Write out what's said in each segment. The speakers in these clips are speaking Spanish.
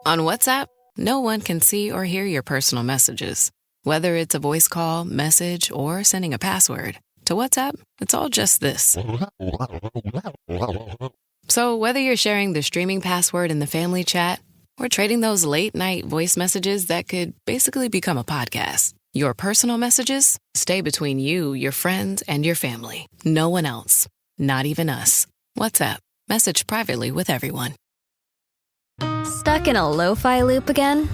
On WhatsApp, no one can see or hear your personal messages. Whether it's a voice call, message, or sending a password. To WhatsApp, it's all just this. So whether you're sharing the streaming password in the family chat or trading those late-night voice messages that could basically become a podcast, your personal messages stay between you, your friends, and your family. No one else. Not even us. WhatsApp. Message privately with everyone. Stuck in a lo-fi loop again?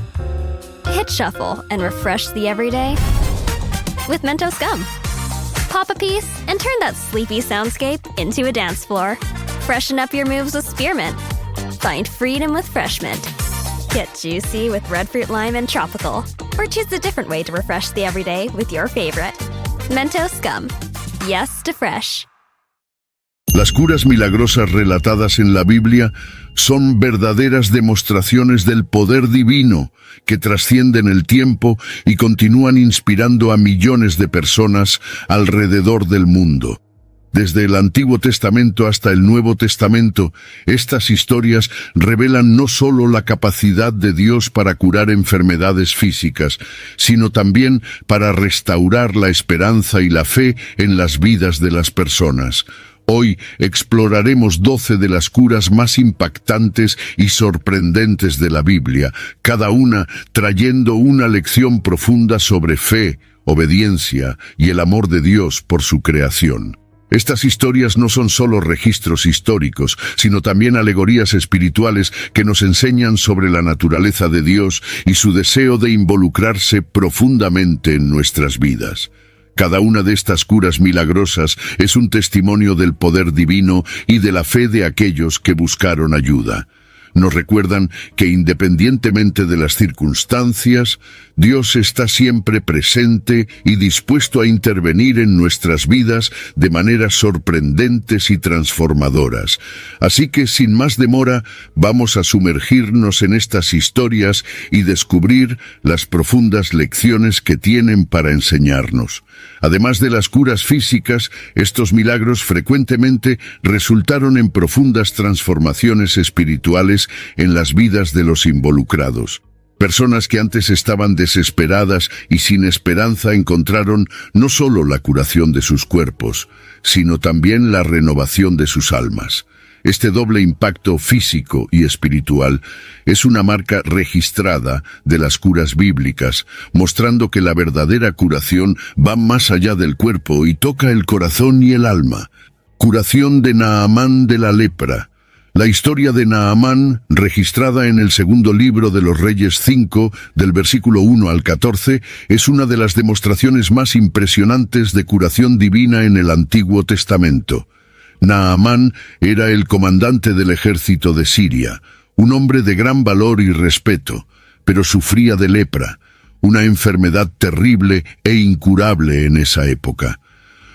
Hit shuffle and refresh the everyday with Mentos Gum. Pop a piece and turn that sleepy soundscape into a dance floor. Freshen up your moves with spearmint. Find freedom with fresh mint. Get juicy with red fruit lime and tropical. Or choose a different way to refresh the everyday with your favorite. Mentos Gum. Yes to fresh. Las curas milagrosas relatadas en la Biblia son verdaderas demostraciones del poder divino que trascienden el tiempo y continúan inspirando a millones de personas alrededor del mundo. Desde el Antiguo Testamento hasta el Nuevo Testamento, estas historias revelan no solo la capacidad de Dios para curar enfermedades físicas, sino también para restaurar la esperanza y la fe en las vidas de las personas. Hoy exploraremos 12 de las curas más impactantes y sorprendentes de la Biblia, cada una trayendo una lección profunda sobre fe, obediencia y el amor de Dios por su creación. Estas historias no son solo registros históricos, sino también alegorías espirituales que nos enseñan sobre la naturaleza de Dios y su deseo de involucrarse profundamente en nuestras vidas. Cada una de estas curas milagrosas es un testimonio del poder divino y de la fe de aquellos que buscaron ayuda. Nos recuerdan que independientemente de las circunstancias, Dios está siempre presente y dispuesto a intervenir en nuestras vidas de maneras sorprendentes y transformadoras. Así que, sin más demora, vamos a sumergirnos en estas historias y descubrir las profundas lecciones que tienen para enseñarnos. Además de las curas físicas, estos milagros frecuentemente resultaron en profundas transformaciones espirituales en las vidas de los involucrados. Personas que antes estaban desesperadas y sin esperanza encontraron no solo la curación de sus cuerpos, sino también la renovación de sus almas. Este doble impacto físico y espiritual es una marca registrada de las curas bíblicas, mostrando que la verdadera curación va más allá del cuerpo y toca el corazón y el alma. Curación de Naamán de la lepra. La historia de Naamán, registrada en el segundo libro de los Reyes 5, del versículo 1 al 14, es una de las demostraciones más impresionantes de curación divina en el Antiguo Testamento. Naamán era el comandante del ejército de Siria, un hombre de gran valor y respeto, pero sufría de lepra, una enfermedad terrible e incurable en esa época.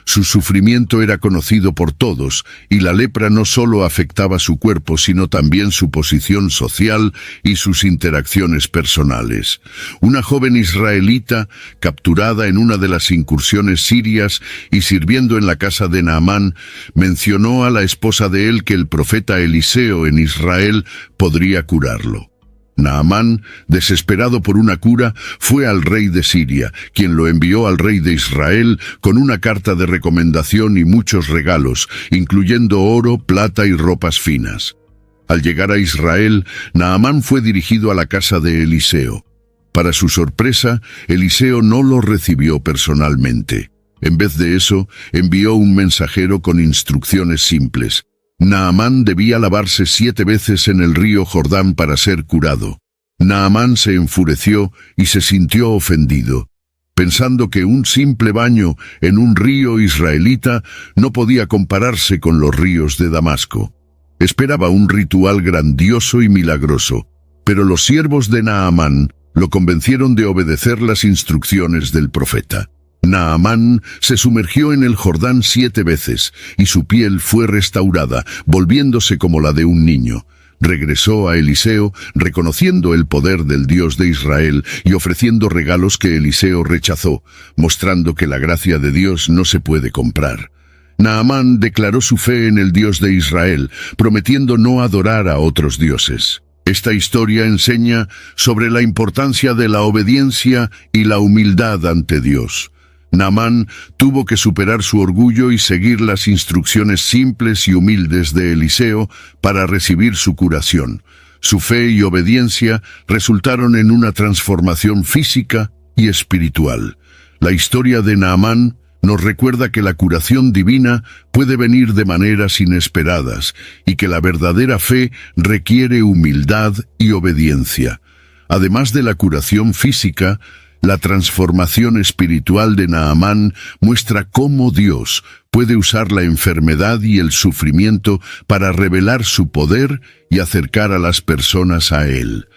Su sufrimiento era conocido por todos, y la lepra no solo afectaba su cuerpo, sino también su posición social y sus interacciones personales. Una joven israelita, capturada en una de las incursiones sirias y sirviendo en la casa de Naamán, mencionó a la esposa de él que el profeta Eliseo en Israel podría curarlo. Naamán, desesperado por una cura, fue al rey de Siria, quien lo envió al rey de Israel con una carta de recomendación y muchos regalos, incluyendo oro, plata y ropas finas. Al llegar a Israel, Naamán fue dirigido a la casa de Eliseo. Para su sorpresa, Eliseo no lo recibió personalmente. En vez de eso, envió un mensajero con instrucciones simples. Naamán debía lavarse 7 veces en el río Jordán para ser curado. Naamán se enfureció y se sintió ofendido, pensando que un simple baño en un río israelita no podía compararse con los ríos de Damasco. Esperaba un ritual grandioso y milagroso, pero los siervos de Naamán lo convencieron de obedecer las instrucciones del profeta. Naamán se sumergió en el Jordán 7 veces, y su piel fue restaurada, volviéndose como la de un niño. Regresó a Eliseo, reconociendo el poder del Dios de Israel y ofreciendo regalos que Eliseo rechazó, mostrando que la gracia de Dios no se puede comprar. Naamán declaró su fe en el Dios de Israel, prometiendo no adorar a otros dioses. Esta historia enseña sobre la importancia de la obediencia y la humildad ante Dios. Naamán tuvo que superar su orgullo y seguir las instrucciones simples y humildes de Eliseo para recibir su curación. Su fe y obediencia resultaron en una transformación física y espiritual. La historia de Naamán nos recuerda que la curación divina puede venir de maneras inesperadas y que la verdadera fe requiere humildad y obediencia. Además de la curación física, la transformación espiritual de Naamán muestra cómo Dios puede usar la enfermedad y el sufrimiento para revelar su poder y acercar a las personas a Él.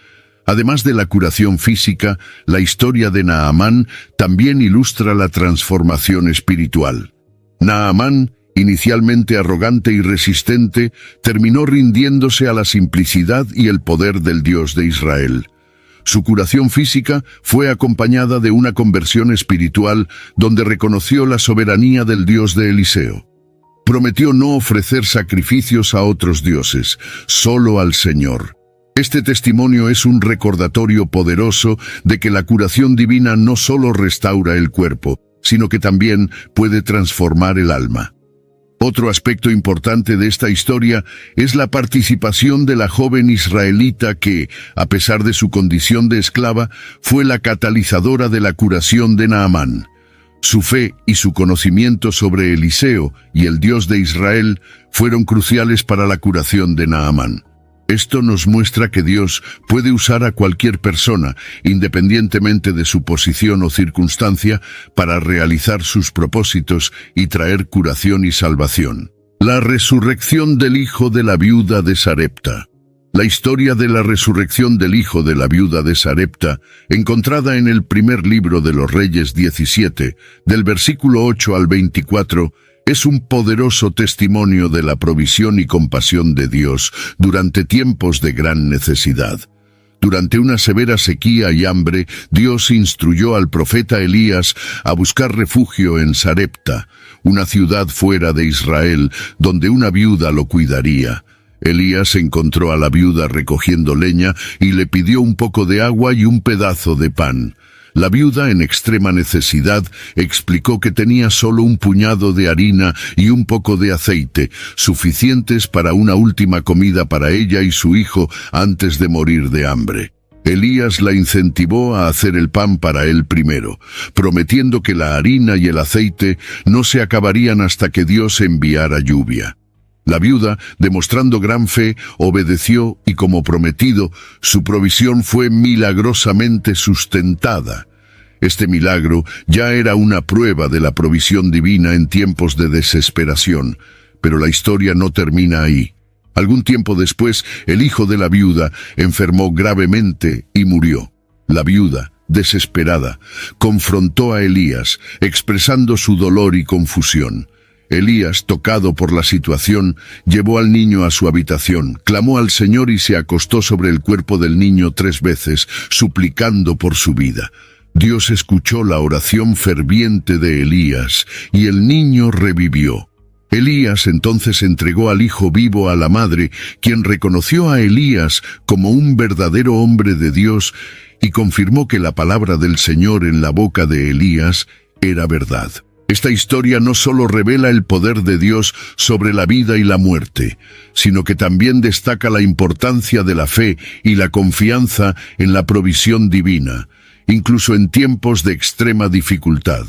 Además de la curación física, la historia de Naamán también ilustra la transformación espiritual. Naamán, inicialmente arrogante y resistente, terminó rindiéndose a la simplicidad y el poder del Dios de Israel. Su curación física fue acompañada de una conversión espiritual donde reconoció la soberanía del Dios de Eliseo. Prometió no ofrecer sacrificios a otros dioses, solo al Señor. Este testimonio es un recordatorio poderoso de que la curación divina no solo restaura el cuerpo, sino que también puede transformar el alma. Otro aspecto importante de esta historia es la participación de la joven israelita que, a pesar de su condición de esclava, fue la catalizadora de la curación de Naamán. Su fe y su conocimiento sobre Eliseo y el Dios de Israel fueron cruciales para la curación de Naamán. Esto nos muestra que Dios puede usar a cualquier persona, independientemente de su posición o circunstancia, para realizar sus propósitos y traer curación y salvación. La resurrección del hijo de la viuda de Sarepta. La historia de la resurrección del hijo de la viuda de Sarepta, encontrada en el primer libro de los Reyes 17, del versículo 8 al 24, es un poderoso testimonio de la provisión y compasión de Dios durante tiempos de gran necesidad. Durante una severa sequía y hambre, Dios instruyó al profeta Elías a buscar refugio en Sarepta, una ciudad fuera de Israel, donde una viuda lo cuidaría. Elías encontró a la viuda recogiendo leña y le pidió un poco de agua y un pedazo de pan. La viuda, en extrema necesidad, explicó que tenía solo un puñado de harina y un poco de aceite, suficientes para una última comida para ella y su hijo antes de morir de hambre. Elías la incentivó a hacer el pan para él primero, prometiendo que la harina y el aceite no se acabarían hasta que Dios enviara lluvia. La viuda, demostrando gran fe, obedeció y, como prometido, su provisión fue milagrosamente sustentada. Este milagro ya era una prueba de la provisión divina en tiempos de desesperación, pero la historia no termina ahí. Algún tiempo después, el hijo de la viuda enfermó gravemente y murió. La viuda, desesperada, confrontó a Elías, expresando su dolor y confusión. Elías, tocado por la situación, llevó al niño a su habitación, clamó al Señor y se acostó sobre el cuerpo del niño 3 veces, suplicando por su vida. Dios escuchó la oración ferviente de Elías, y el niño revivió. Elías entonces entregó al hijo vivo a la madre, quien reconoció a Elías como un verdadero hombre de Dios, y confirmó que la palabra del Señor en la boca de Elías era verdad. Esta historia no solo revela el poder de Dios sobre la vida y la muerte, sino que también destaca la importancia de la fe y la confianza en la provisión divina, incluso en tiempos de extrema dificultad.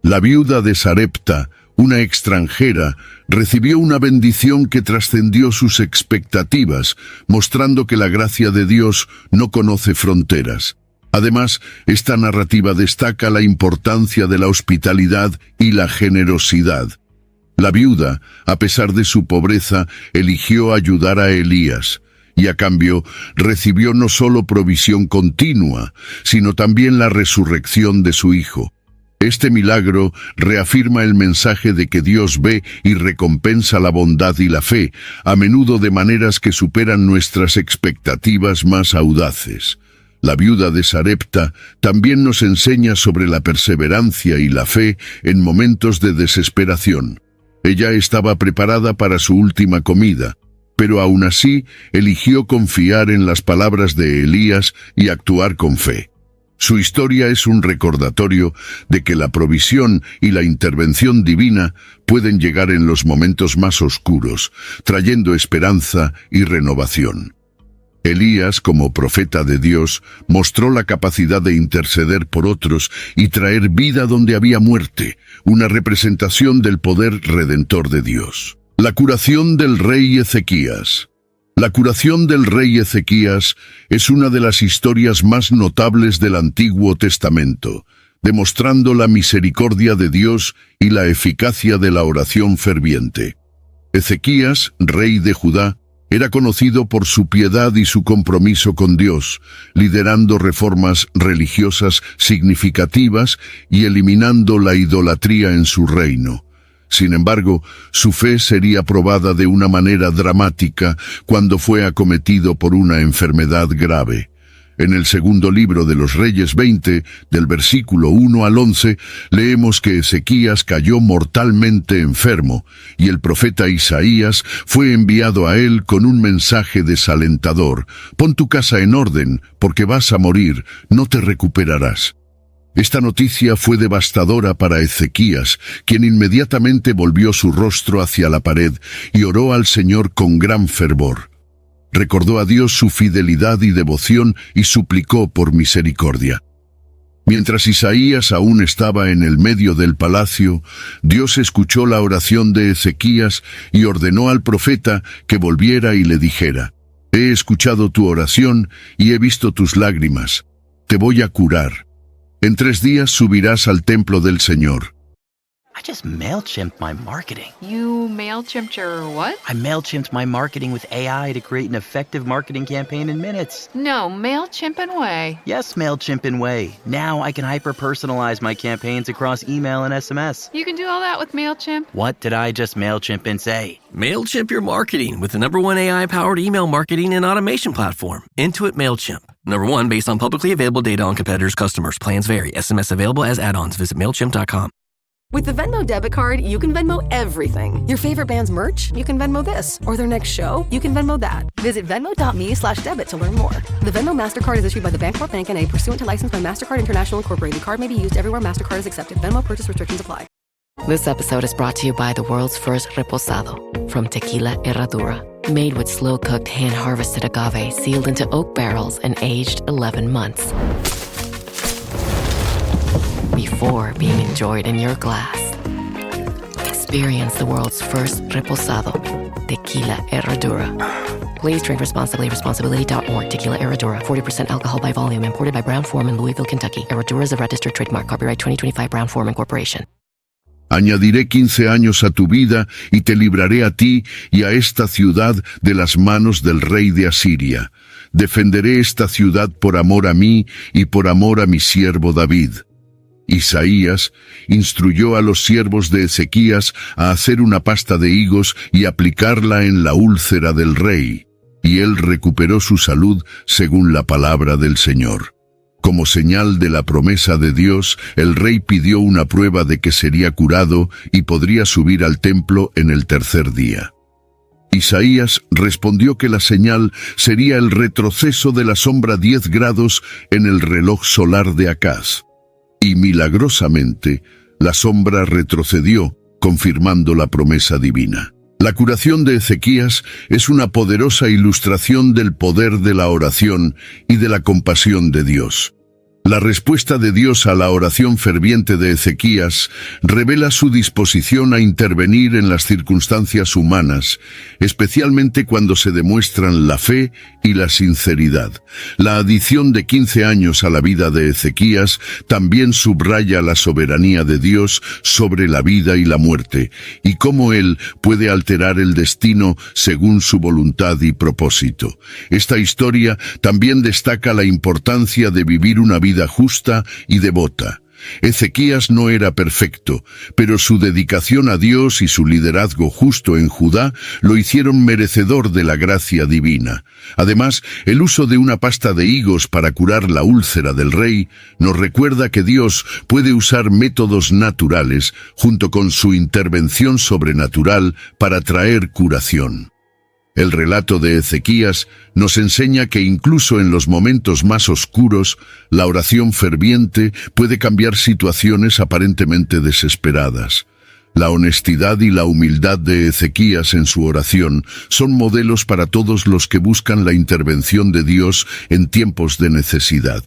La viuda de Sarepta, una extranjera, recibió una bendición que trascendió sus expectativas, mostrando que la gracia de Dios no conoce fronteras. Además, esta narrativa destaca la importancia de la hospitalidad y la generosidad. La viuda, a pesar de su pobreza, eligió ayudar a Elías, y a cambio recibió no solo provisión continua, sino también la resurrección de su hijo. Este milagro reafirma el mensaje de que Dios ve y recompensa la bondad y la fe, a menudo de maneras que superan nuestras expectativas más audaces. La viuda de Sarepta también nos enseña sobre la perseverancia y la fe en momentos de desesperación. Ella estaba preparada para su última comida, pero aún así eligió confiar en las palabras de Elías y actuar con fe. Su historia es un recordatorio de que la provisión y la intervención divina pueden llegar en los momentos más oscuros, trayendo esperanza y renovación. Elías, como profeta de Dios, mostró la capacidad de interceder por otros y traer vida donde había muerte, una representación del poder redentor de Dios. La curación del rey Ezequías. La curación del rey Ezequías es una de las historias más notables del Antiguo Testamento, demostrando la misericordia de Dios y la eficacia de la oración ferviente. Ezequías, rey de Judá, era conocido por su piedad y su compromiso con Dios, liderando reformas religiosas significativas y eliminando la idolatría en su reino. Sin embargo, su fe sería probada de una manera dramática cuando fue acometido por una enfermedad grave. En el segundo libro de los Reyes 20, del versículo 1 al 11, leemos que Ezequías cayó mortalmente enfermo, y el profeta Isaías fue enviado a él con un mensaje desalentador: «Pon tu casa en orden, porque vas a morir, no te recuperarás». Esta noticia fue devastadora para Ezequías, quien inmediatamente volvió su rostro hacia la pared y oró al Señor con gran fervor. Recordó a Dios su fidelidad y devoción y suplicó por misericordia. Mientras Isaías aún estaba en el medio del palacio, Dios escuchó la oración de Ezequías y ordenó al profeta que volviera y le dijera: «He escuchado tu oración y he visto tus lágrimas. Te voy a curar. En 3 días subirás al templo del Señor». I just MailChimped my marketing. You MailChimped your what? I MailChimped my marketing with AI to create an effective marketing campaign in minutes. No, MailChimp and Way. Yes, MailChimp in Way. Now I can hyper-personalize my campaigns across email and SMS. You can do all that with MailChimp? What did I just MailChimp and say? MailChimp your marketing with the #1 AI-powered email marketing and automation platform, Intuit MailChimp. #1 based on publicly available data on competitors' customers. Plans vary. SMS available as add-ons. Visit MailChimp.com. With the Venmo debit card, you can Venmo everything. Your favorite band's merch? You can Venmo this. Or their next show? You can Venmo that. Visit venmo.me/debit to learn more. The Venmo MasterCard is issued by the Bancorp Bank N.A. pursuant to license by MasterCard International Incorporated. Card may be used everywhere MasterCard is accepted. Venmo purchase restrictions apply. This episode is brought to you by the world's first reposado from Tequila Herradura. Made with slow-cooked, hand-harvested agave sealed into oak barrels and aged 11 months. Before being enjoyed in your glass. Experience the world's first reposado, Tequila Herradura. Please drink responsibly. Responsibility.org. Tequila Herradura. 40% alcohol by volume. Imported by Brown-Forman, Louisville, Kentucky. Herradura is a registered trademark. Copyright 2025 Brown-Forman Corporation. Añadiré 15 años a tu vida y te libraré a ti y a esta ciudad de las manos del rey de Asiria. Defenderé esta ciudad por amor a mí y por amor a mi siervo David. Isaías instruyó a los siervos de Ezequías a hacer una pasta de higos y aplicarla en la úlcera del rey, y él recuperó su salud según la palabra del Señor. Como señal de la promesa de Dios, el rey pidió una prueba de que sería curado y podría subir al templo en el 3er día. Isaías respondió que la señal sería el retroceso de la sombra 10 grados en el reloj solar de Acaz. Y milagrosamente, la sombra retrocedió, confirmando la promesa divina. La curación de Ezequías es una poderosa ilustración del poder de la oración y de la compasión de Dios. La respuesta de Dios a la oración ferviente de Ezequías revela su disposición a intervenir en las circunstancias humanas, especialmente cuando se demuestran la fe y la sinceridad. La adición de 15 años a la vida de Ezequías también subraya la soberanía de Dios sobre la vida y la muerte, y cómo Él puede alterar el destino según su voluntad y propósito. Esta historia también destaca la importancia de vivir una vida justa y devota. Ezequías no era perfecto, pero su dedicación a Dios y su liderazgo justo en Judá lo hicieron merecedor de la gracia divina. Además, el uso de una pasta de higos para curar la úlcera del rey nos recuerda que Dios puede usar métodos naturales junto con su intervención sobrenatural para traer curación. El relato de Ezequías nos enseña que incluso en los momentos más oscuros, la oración ferviente puede cambiar situaciones aparentemente desesperadas. La honestidad y la humildad de Ezequías en su oración son modelos para todos los que buscan la intervención de Dios en tiempos de necesidad.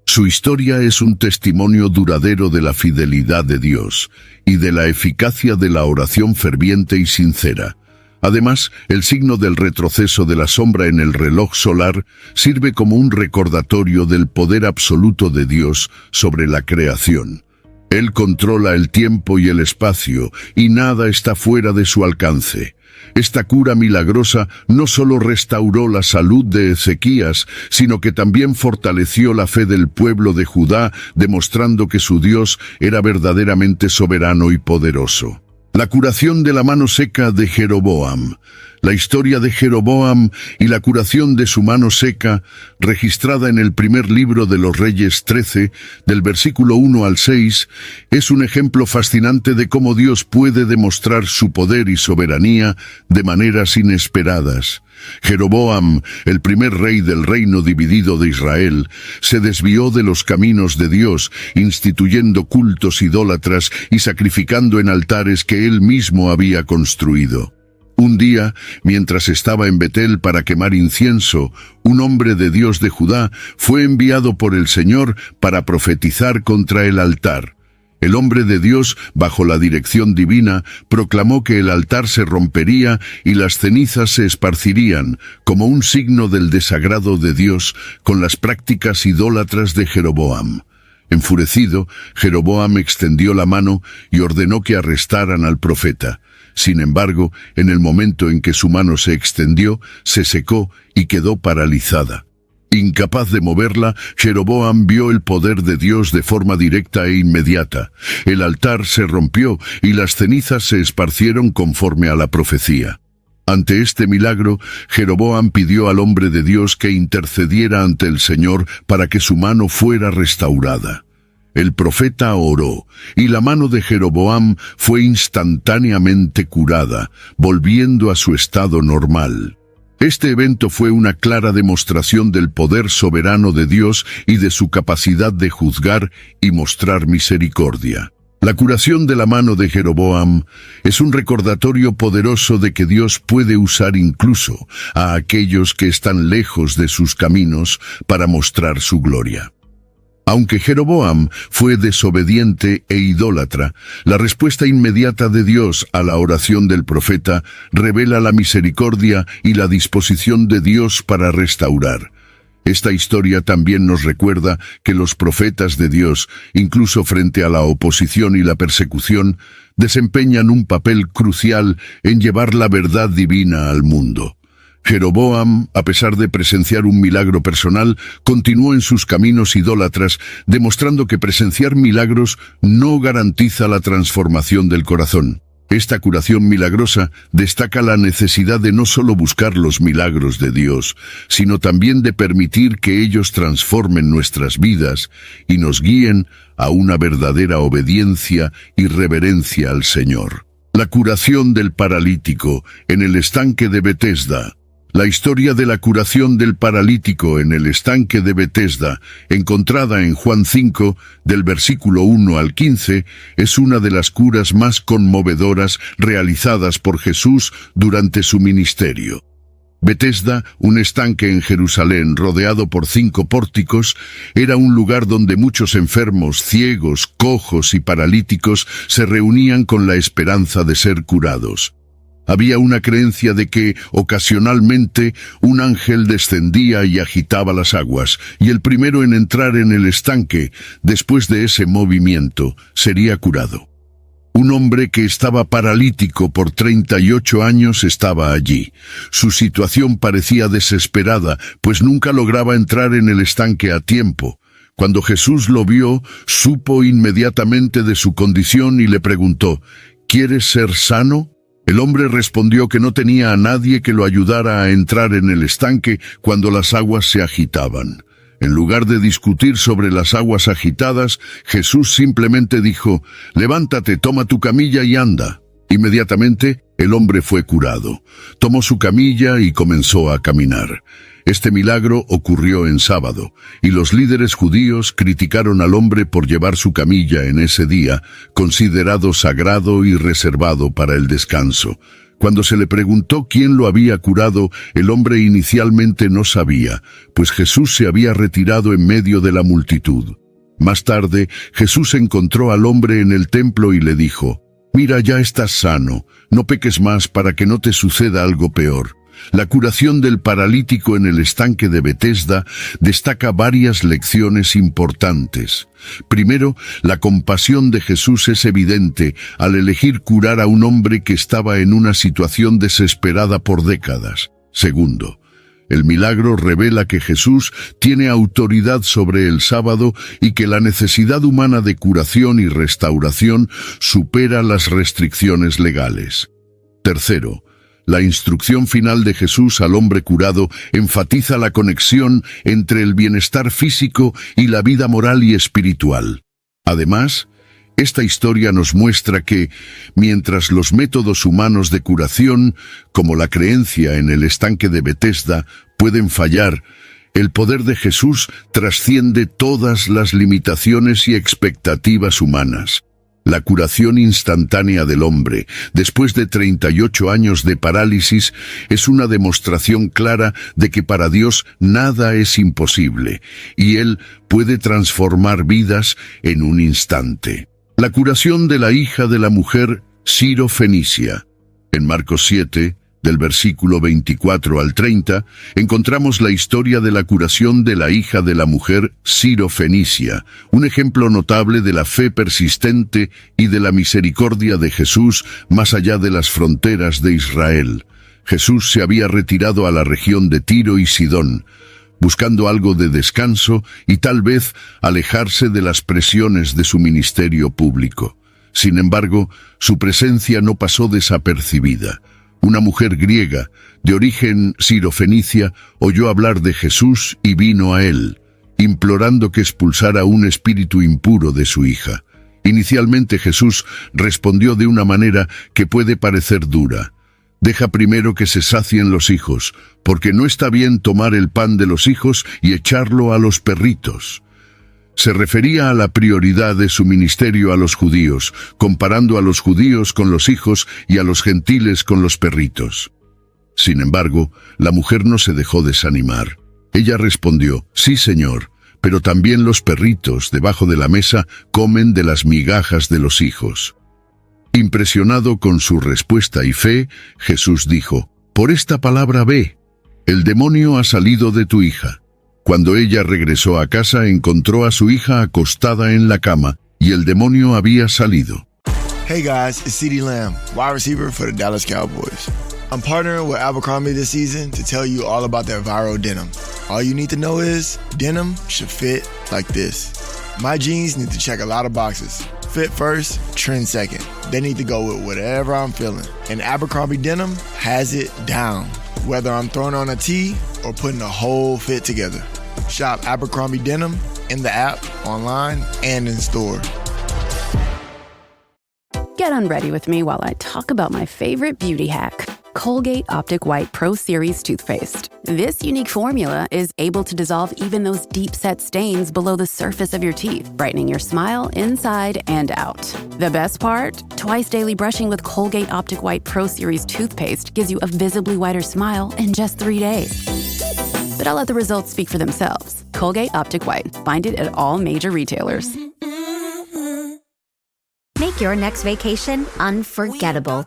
Su historia es un testimonio duradero de la fidelidad de Dios y de la eficacia de la oración ferviente y sincera. Además, el signo del retroceso de la sombra en el reloj solar sirve como un recordatorio del poder absoluto de Dios sobre la creación. Él controla el tiempo y el espacio, y nada está fuera de su alcance. Esta cura milagrosa no solo restauró la salud de Ezequías, sino que también fortaleció la fe del pueblo de Judá, demostrando que su Dios era verdaderamente soberano y poderoso. La curación de la mano seca de Jeroboam. La historia de Jeroboam y la curación de su mano seca, registrada en el primer libro de los Reyes 13, del versículo 1 al 6, es un ejemplo fascinante de cómo Dios puede demostrar su poder y soberanía de maneras inesperadas. Jeroboam, el primer rey del reino dividido de Israel, se desvió de los caminos de Dios, instituyendo cultos idólatras y sacrificando en altares que él mismo había construido. Un día, mientras estaba en Betel para quemar incienso, un hombre de Dios de Judá fue enviado por el Señor para profetizar contra el altar. El hombre de Dios, bajo la dirección divina, proclamó que el altar se rompería y las cenizas se esparcirían, como un signo del desagrado de Dios con las prácticas idólatras de Jeroboam. Enfurecido, Jeroboam extendió la mano y ordenó que arrestaran al profeta. Sin embargo, en el momento en que su mano se extendió, se secó y quedó paralizada. Incapaz de moverla, Jeroboam vio el poder de Dios de forma directa e inmediata. El altar se rompió y las cenizas se esparcieron conforme a la profecía. Ante este milagro, Jeroboam pidió al hombre de Dios que intercediera ante el Señor para que su mano fuera restaurada. El profeta oró, y la mano de Jeroboam fue instantáneamente curada, volviendo a su estado normal. Este evento fue una clara demostración del poder soberano de Dios y de su capacidad de juzgar y mostrar misericordia. La curación de la mano de Jeroboam es un recordatorio poderoso de que Dios puede usar incluso a aquellos que están lejos de sus caminos para mostrar su gloria. Aunque Jeroboam fue desobediente e idólatra, la respuesta inmediata de Dios a la oración del profeta revela la misericordia y la disposición de Dios para restaurar. Esta historia también nos recuerda que los profetas de Dios, incluso frente a la oposición y la persecución, desempeñan un papel crucial en llevar la verdad divina al mundo. Jeroboam, a pesar de presenciar un milagro personal, continuó en sus caminos idólatras, demostrando que presenciar milagros no garantiza la transformación del corazón. Esta curación milagrosa destaca la necesidad de no solo buscar los milagros de Dios, sino también de permitir que ellos transformen nuestras vidas y nos guíen a una verdadera obediencia y reverencia al Señor. La curación del paralítico en el estanque de Betesda. La historia de la curación del paralítico en el estanque de Betesda, encontrada en Juan 5, del versículo 1 al 15, es una de las curas más conmovedoras realizadas por Jesús durante su ministerio. Betesda, un estanque en Jerusalén rodeado por 5 pórticos, era un lugar donde muchos enfermos, ciegos, cojos y paralíticos se reunían con la esperanza de ser curados. Había una creencia de que, ocasionalmente, un ángel descendía y agitaba las aguas, y el primero en entrar en el estanque, después de ese movimiento, sería curado. Un hombre que estaba paralítico por 38 años estaba allí. Su situación parecía desesperada, pues nunca lograba entrar en el estanque a tiempo. Cuando Jesús lo vio, supo inmediatamente de su condición y le preguntó, ¿quieres ser sano? El hombre respondió que no tenía a nadie que lo ayudara a entrar en el estanque cuando las aguas se agitaban. En lugar de discutir sobre las aguas agitadas, Jesús simplemente dijo, «Levántate, toma tu camilla y anda». Inmediatamente, El hombre fue curado, tomó su camilla y comenzó a caminar. Este milagro ocurrió en sábado, y los líderes judíos criticaron al hombre por llevar su camilla en ese día, considerado sagrado y reservado para el descanso. Cuando se le preguntó quién lo había curado, el hombre inicialmente no sabía, pues Jesús se había retirado en medio de la multitud. Más tarde, Jesús encontró al hombre en el templo y le dijo: «Mira, ya estás sano, no peques más para que no te suceda algo peor». La curación del paralítico en el estanque de Betesda destaca varias lecciones importantes. Primero, la compasión de Jesús es evidente al elegir curar a un hombre que estaba en una situación desesperada por décadas. Segundo, el milagro revela que Jesús tiene autoridad sobre el sábado y que la necesidad humana de curación y restauración supera las restricciones legales. Tercero, la instrucción final de Jesús al hombre curado enfatiza la conexión entre el bienestar físico y la vida moral y espiritual. Además, esta historia nos muestra que, mientras los métodos humanos de curación, como la creencia en el estanque de Betesda, pueden fallar, el poder de Jesús trasciende todas las limitaciones y expectativas humanas. La curación instantánea del hombre, después de 38 años de parálisis, es una demostración clara de que para Dios nada es imposible, y Él puede transformar vidas en un instante. La curación de la hija de la mujer Siro-Fenicia. En Marcos 7, del versículo 24 al 30, encontramos la historia de la curación de la hija de la mujer Siro-Fenicia, un ejemplo notable de la fe persistente y de la misericordia de Jesús más allá de las fronteras de Israel. Jesús se había retirado a la región de Tiro y Sidón, buscando algo de descanso y tal vez alejarse de las presiones de su ministerio público. Sin embargo, su presencia no pasó desapercibida. Una mujer griega, de origen sirofenicia, oyó hablar de Jesús y vino a él, implorando que expulsara un espíritu impuro de su hija. Inicialmente Jesús respondió de una manera que puede parecer dura: «Deja primero que se sacien los hijos, porque no está bien tomar el pan de los hijos y echarlo a los perritos». Se refería a la prioridad de su ministerio a los judíos, comparando a los judíos con los hijos y a los gentiles con los perritos. Sin embargo, la mujer no se dejó desanimar. Ella respondió: «Sí, Señor, pero también los perritos debajo de la mesa comen de las migajas de los hijos». Impresionado con su respuesta y fe, Jesús dijo: «Por esta palabra ve, el demonio ha salido de tu hija». Cuando ella regresó a casa, encontró a su hija acostada en la cama y el demonio había salido. Hey guys, it's CeeDee Lamb, wide receiver for the Dallas Cowboys. I'm partnering with Abercrombie this season to tell you all about their viral denim. All you need to know is denim should fit like this. My jeans need to check a lot of boxes. Fit first, trend second. They need to go with whatever I'm feeling. And Abercrombie denim has it down, whether I'm throwing on a tee or putting a whole fit together. Shop Abercrombie Denim in the app, online, and in store. Get unready with me while I talk about my favorite beauty hack, Colgate Optic White Pro Series toothpaste. This unique formula is able to dissolve even those deep-set stains below the surface of your teeth, brightening your smile inside and out. The best part? Twice daily brushing with Colgate Optic White Pro Series toothpaste gives you a visibly whiter smile in just 3 days. But I'll let the results speak for themselves. Colgate Optic White. Find it at all major retailers. Make your next vacation unforgettable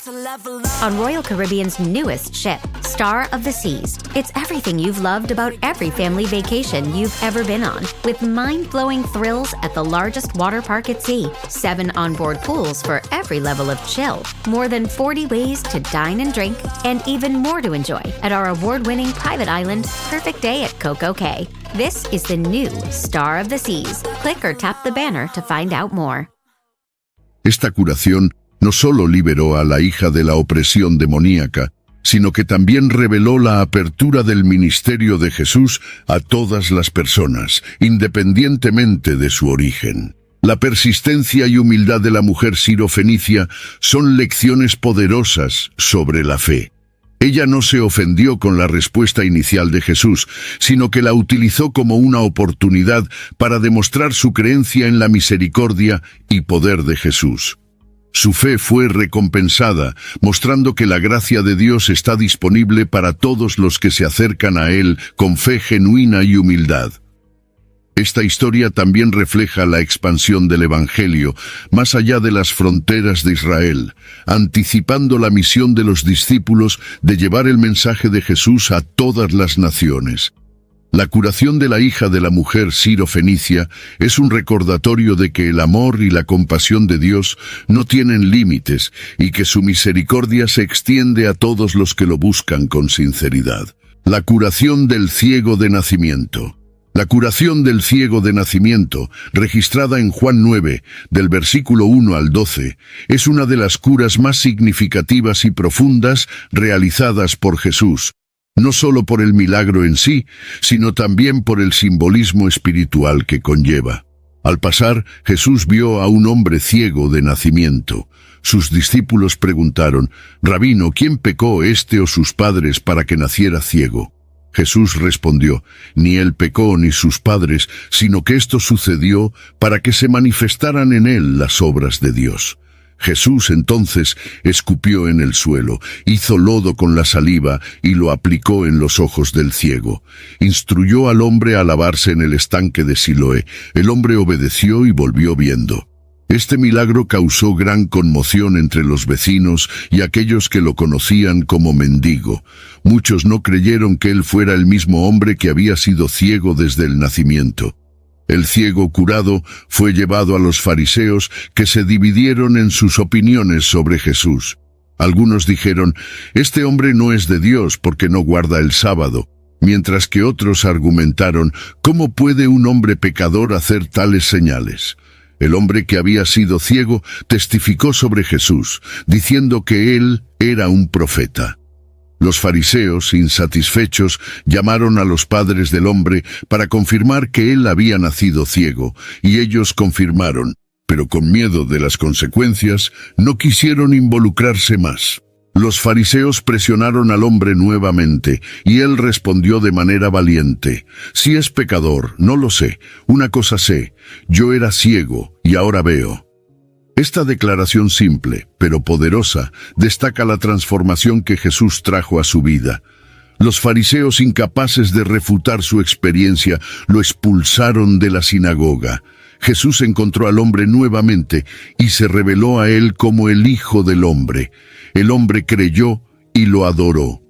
on Royal Caribbean's newest ship, Star of the Seas. It's everything you've loved about every family vacation you've ever been on, with mind-blowing thrills at the largest water park at sea, 7 onboard pools for every level of chill, more than 40 ways to dine and drink, and even more to enjoy at our award-winning private island, Perfect Day at Coco Cay. This is the new Star of the Seas. Click or tap the banner to find out more. Esta curación no solo liberó a la hija de la opresión demoníaca, sino que también reveló la apertura del ministerio de Jesús a todas las personas, independientemente de su origen. La persistencia y humildad de la mujer sirofenicia son lecciones poderosas sobre la fe. Ella no se ofendió con la respuesta inicial de Jesús, sino que la utilizó como una oportunidad para demostrar su creencia en la misericordia y poder de Jesús. Su fe fue recompensada, mostrando que la gracia de Dios está disponible para todos los que se acercan a Él con fe genuina y humildad. Esta historia también refleja la expansión del Evangelio más allá de las fronteras de Israel, anticipando la misión de los discípulos de llevar el mensaje de Jesús a todas las naciones. La curación de la hija de la mujer sirofenicia es un recordatorio de que el amor y la compasión de Dios no tienen límites y que su misericordia se extiende a todos los que lo buscan con sinceridad. La curación del ciego de nacimiento. La curación del ciego de nacimiento, registrada en Juan 9, del versículo 1 al 12, es una de las curas más significativas y profundas realizadas por Jesús, no solo por el milagro en sí, sino también por el simbolismo espiritual que conlleva. Al pasar, Jesús vio a un hombre ciego de nacimiento. Sus discípulos preguntaron: «Rabino, ¿quién pecó, este o sus padres, para que naciera ciego?» Jesús respondió: «Ni él pecó ni sus padres, sino que esto sucedió para que se manifestaran en él las obras de Dios». Jesús entonces escupió en el suelo, hizo lodo con la saliva y lo aplicó en los ojos del ciego. Instruyó al hombre a lavarse en el estanque de Siloé. El hombre obedeció y volvió viendo. Este milagro causó gran conmoción entre los vecinos y aquellos que lo conocían como mendigo. Muchos no creyeron que él fuera el mismo hombre que había sido ciego desde el nacimiento. El ciego curado fue llevado a los fariseos, que se dividieron en sus opiniones sobre Jesús. Algunos dijeron: «Este hombre no es de Dios porque no guarda el sábado», mientras que otros argumentaron: «¿Cómo puede un hombre pecador hacer tales señales?». El hombre que había sido ciego testificó sobre Jesús, diciendo que él era un profeta. Los fariseos, insatisfechos, llamaron a los padres del hombre para confirmar que él había nacido ciego, y ellos confirmaron, pero con miedo de las consecuencias, no quisieron involucrarse más. Los fariseos presionaron al hombre nuevamente, y él respondió de manera valiente: «Si es pecador, no lo sé. Una cosa sé, yo era ciego y ahora veo». Esta declaración simple, pero poderosa, destaca la transformación que Jesús trajo a su vida. Los fariseos, incapaces de refutar su experiencia, lo expulsaron de la sinagoga. Jesús encontró al hombre nuevamente y se reveló a él como el Hijo del Hombre. El hombre creyó y lo adoró.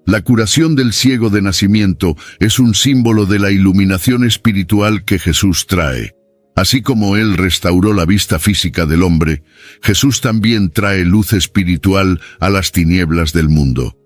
La curación del ciego de nacimiento es un símbolo de la iluminación espiritual que Jesús trae. Así como Él restauró la vista física del hombre, Jesús también trae luz espiritual a las tinieblas del mundo.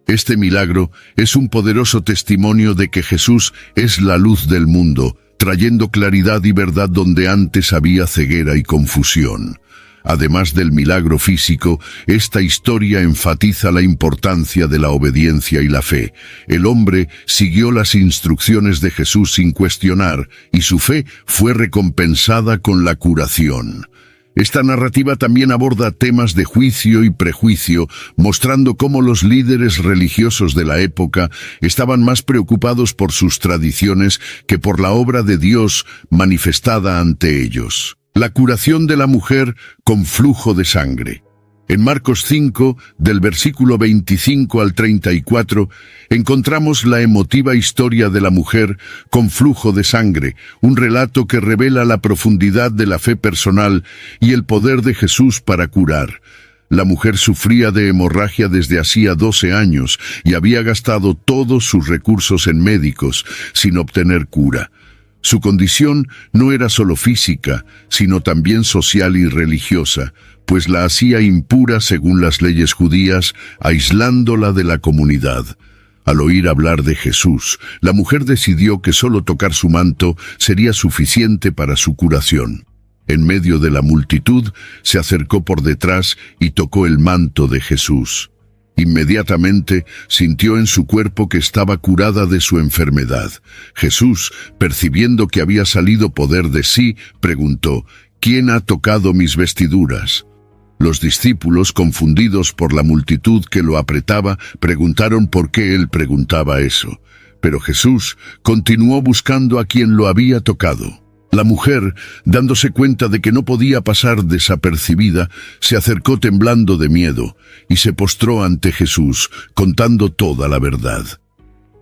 Este milagro es un poderoso testimonio de que Jesús es la luz del mundo, trayendo claridad y verdad donde antes había ceguera y confusión. Además del milagro físico, esta historia enfatiza la importancia de la obediencia y la fe. El hombre siguió las instrucciones de Jesús sin cuestionar, y su fe fue recompensada con la curación. Esta narrativa también aborda temas de juicio y prejuicio, mostrando cómo los líderes religiosos de la época estaban más preocupados por sus tradiciones que por la obra de Dios manifestada ante ellos. La curación de la mujer con flujo de sangre. En Marcos 5, del versículo 25 al 34, encontramos la emotiva historia de la mujer con flujo de sangre, un relato que revela la profundidad de la fe personal y el poder de Jesús para curar. La mujer sufría de hemorragia desde hacía 12 años y había gastado todos sus recursos en médicos sin obtener cura. Su condición no era solo física, sino también social y religiosa, pues la hacía impura según las leyes judías, aislándola de la comunidad. Al oír hablar de Jesús, la mujer decidió que solo tocar su manto sería suficiente para su curación. En medio de la multitud, se acercó por detrás y tocó el manto de Jesús. Inmediatamente sintió en su cuerpo que estaba curada de su enfermedad. Jesús, percibiendo que había salido poder de sí, preguntó: ¿quién ha tocado mis vestiduras? Los discípulos, confundidos por la multitud que lo apretaba, preguntaron por qué él preguntaba eso. Pero Jesús continuó buscando a quien lo había tocado. La mujer, dándose cuenta de que no podía pasar desapercibida, se acercó temblando de miedo y se postró ante Jesús, contando toda la verdad.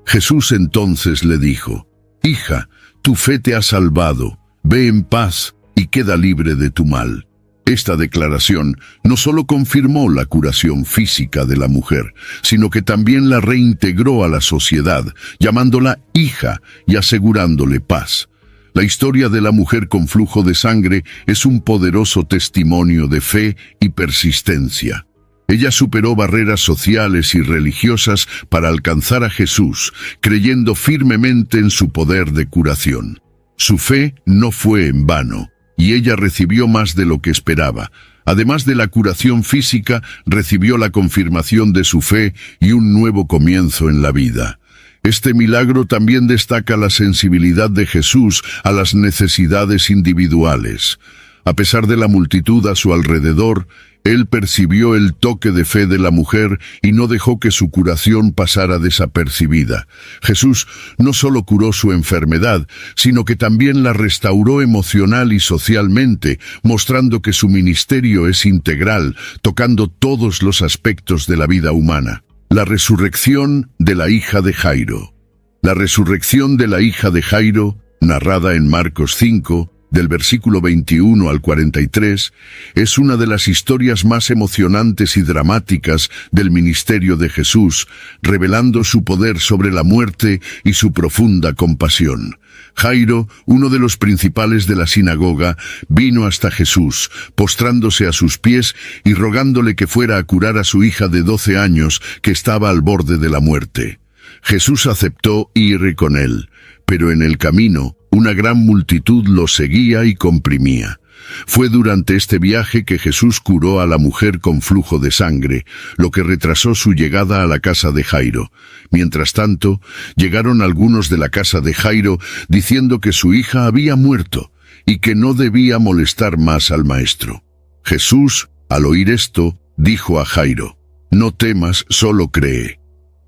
Jesús entonces le dijo: «Hija, tu fe te ha salvado, ve en paz y queda libre de tu mal». Esta declaración no solo confirmó la curación física de la mujer, sino que también la reintegró a la sociedad, llamándola hija y asegurándole paz. La historia de la mujer con flujo de sangre es un poderoso testimonio de fe y persistencia. Ella superó barreras sociales y religiosas para alcanzar a Jesús, creyendo firmemente en su poder de curación. Su fe no fue en vano, y ella recibió más de lo que esperaba. Además de la curación física, recibió la confirmación de su fe y un nuevo comienzo en la vida. Este milagro también destaca la sensibilidad de Jesús a las necesidades individuales. A pesar de la multitud a su alrededor, él percibió el toque de fe de la mujer y no dejó que su curación pasara desapercibida. Jesús no solo curó su enfermedad, sino que también la restauró emocional y socialmente, mostrando que su ministerio es integral, tocando todos los aspectos de la vida humana. La resurrección de la hija de Jairo. La resurrección de la hija de Jairo, narrada en Marcos 5, del versículo 21 al 43, es una de las historias más emocionantes y dramáticas del ministerio de Jesús, revelando su poder sobre la muerte y su profunda compasión. Jairo, uno de los principales de la sinagoga, vino hasta Jesús, postrándose a sus pies y rogándole que fuera a curar a su hija de 12 años, que estaba al borde de la muerte. Jesús aceptó ir con él, pero en el camino, una gran multitud lo seguía y comprimía. Fue durante este viaje que Jesús curó a la mujer con flujo de sangre, lo que retrasó su llegada a la casa de Jairo. Mientras tanto, llegaron algunos de la casa de Jairo diciendo que su hija había muerto y que no debía molestar más al maestro. Jesús, al oír esto, dijo a Jairo: «No temas, solo cree».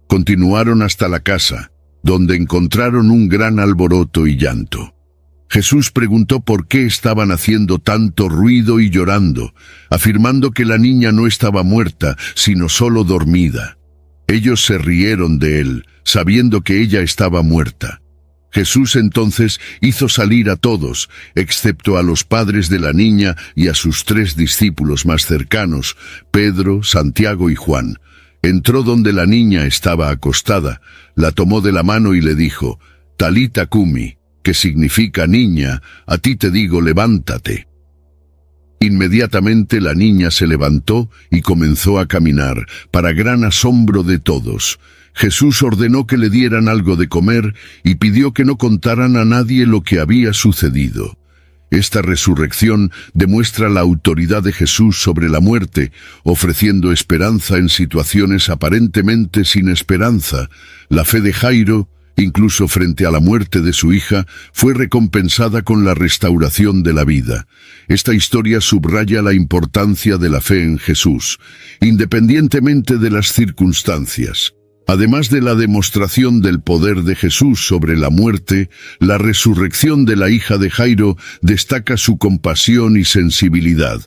Continuaron hasta la casa, donde encontraron un gran alboroto y llanto. Jesús preguntó por qué estaban haciendo tanto ruido y llorando, afirmando que la niña no estaba muerta, sino solo dormida. Ellos se rieron de él, sabiendo que ella estaba muerta. Jesús entonces hizo salir a todos, excepto a los padres de la niña y a sus 3 discípulos más cercanos, Pedro, Santiago y Juan. Entró donde la niña estaba acostada, la tomó de la mano y le dijo: «Talita cumi», que significa niña, a ti te digo, levántate. Inmediatamente la niña se levantó y comenzó a caminar, para gran asombro de todos. Jesús ordenó que le dieran algo de comer y pidió que no contaran a nadie lo que había sucedido. Esta resurrección demuestra la autoridad de Jesús sobre la muerte, ofreciendo esperanza en situaciones aparentemente sin esperanza. La fe de Jairo, incluso frente a la muerte de su hija, fue recompensada con la restauración de la vida. Esta historia subraya la importancia de la fe en Jesús, independientemente de las circunstancias. Además de la demostración del poder de Jesús sobre la muerte, la resurrección de la hija de Jairo destaca su compasión y sensibilidad.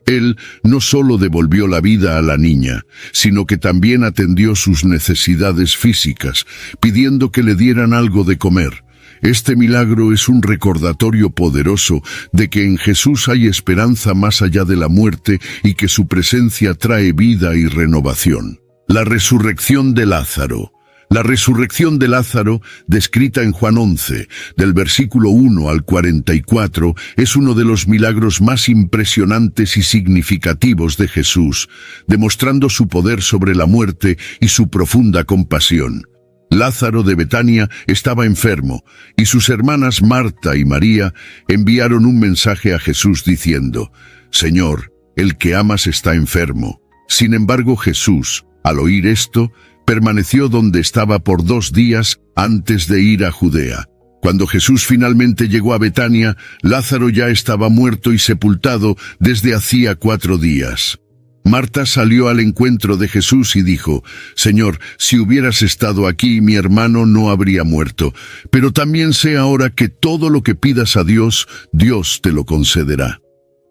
Él no solo devolvió la vida a la niña, sino que también atendió sus necesidades físicas, pidiendo que le dieran algo de comer. Este milagro es un recordatorio poderoso de que en Jesús hay esperanza más allá de la muerte y que su presencia trae vida y renovación. La resurrección de Lázaro. La resurrección de Lázaro, descrita en Juan 11, del versículo 1 al 44, es uno de los milagros más impresionantes y significativos de Jesús, demostrando su poder sobre la muerte y su profunda compasión. Lázaro de Betania estaba enfermo, y sus hermanas Marta y María enviaron un mensaje a Jesús diciendo: «Señor, el que amas está enfermo». Sin embargo, Jesús, al oír esto, permaneció donde estaba por 2 días antes de ir a Judea. Cuando Jesús finalmente llegó a Betania, Lázaro ya estaba muerto y sepultado desde hacía 4 días. Marta salió al encuentro de Jesús y dijo: «Señor, si hubieras estado aquí, mi hermano no habría muerto. Pero también sé ahora que todo lo que pidas a Dios, Dios te lo concederá».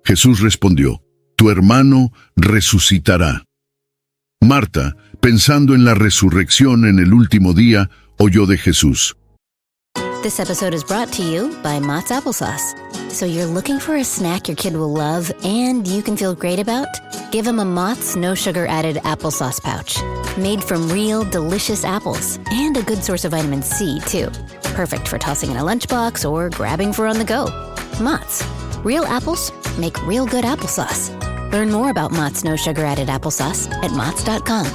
Jesús respondió: «Tu hermano resucitará». Marta, pensando en la resurrección en el último día, oyó de Jesús: This episode is brought to you by Mott's Applesauce. So you're looking for a snack your kid will love and you can feel great about? Give him a Mott's no sugar added applesauce pouch. Made from real, delicious apples and a good source of vitamin C, too. Perfect for tossing in a lunchbox or grabbing for on the go. Mott's. Real apples make real good applesauce. Learn more about Mott's no sugar added applesauce at Motts.com.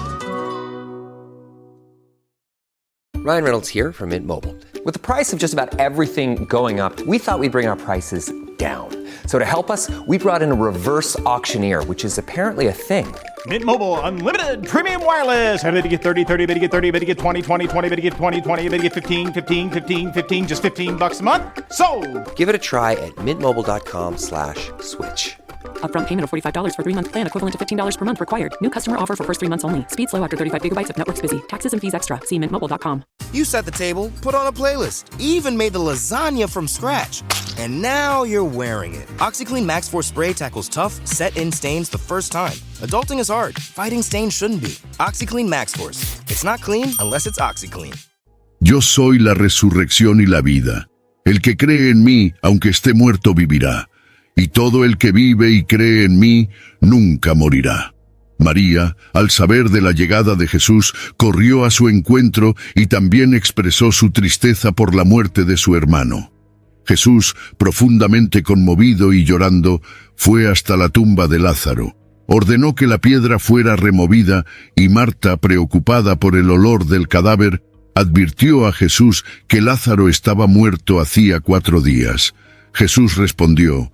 Ryan Reynolds here from Mint Mobile. With the price of just about everything going up, we thought we'd bring our prices down. So to help us, we brought in a reverse auctioneer, which is apparently a thing. Mint Mobile Unlimited Premium Wireless. How to get 30, 30, how to get 30, how to get 20, 20, 20, how to get 20, 20, how to get 15, 15, 15, 15, just $15 a month? Sold! Give it a try at mintmobile.com/switch. Upfront payment of $45 for 3-month plan, equivalent to $15 per month required. New customer offer for first 3 months only. Speed slow after 35 gigabytes if network's busy. Taxes and fees extra. See mintmobile.com. You set the table, put on a playlist, even made the lasagna from scratch. And now you're wearing it. OxyClean Max Force Spray tackles tough, set-in stains the first time. Adulting is hard. Fighting stains shouldn't be. OxyClean Max Force. It's not clean unless it's OxyClean. Yo soy la resurrección y la vida. El que cree en mí, aunque esté muerto, vivirá. Y todo el que vive y cree en mí, nunca morirá. María, al saber de la llegada de Jesús, corrió a su encuentro y también expresó su tristeza por la muerte de su hermano. Jesús, profundamente conmovido y llorando, fue hasta la tumba de Lázaro. Ordenó que la piedra fuera removida y Marta, preocupada por el olor del cadáver, advirtió a Jesús que Lázaro estaba muerto hacía 4 días. Jesús respondió: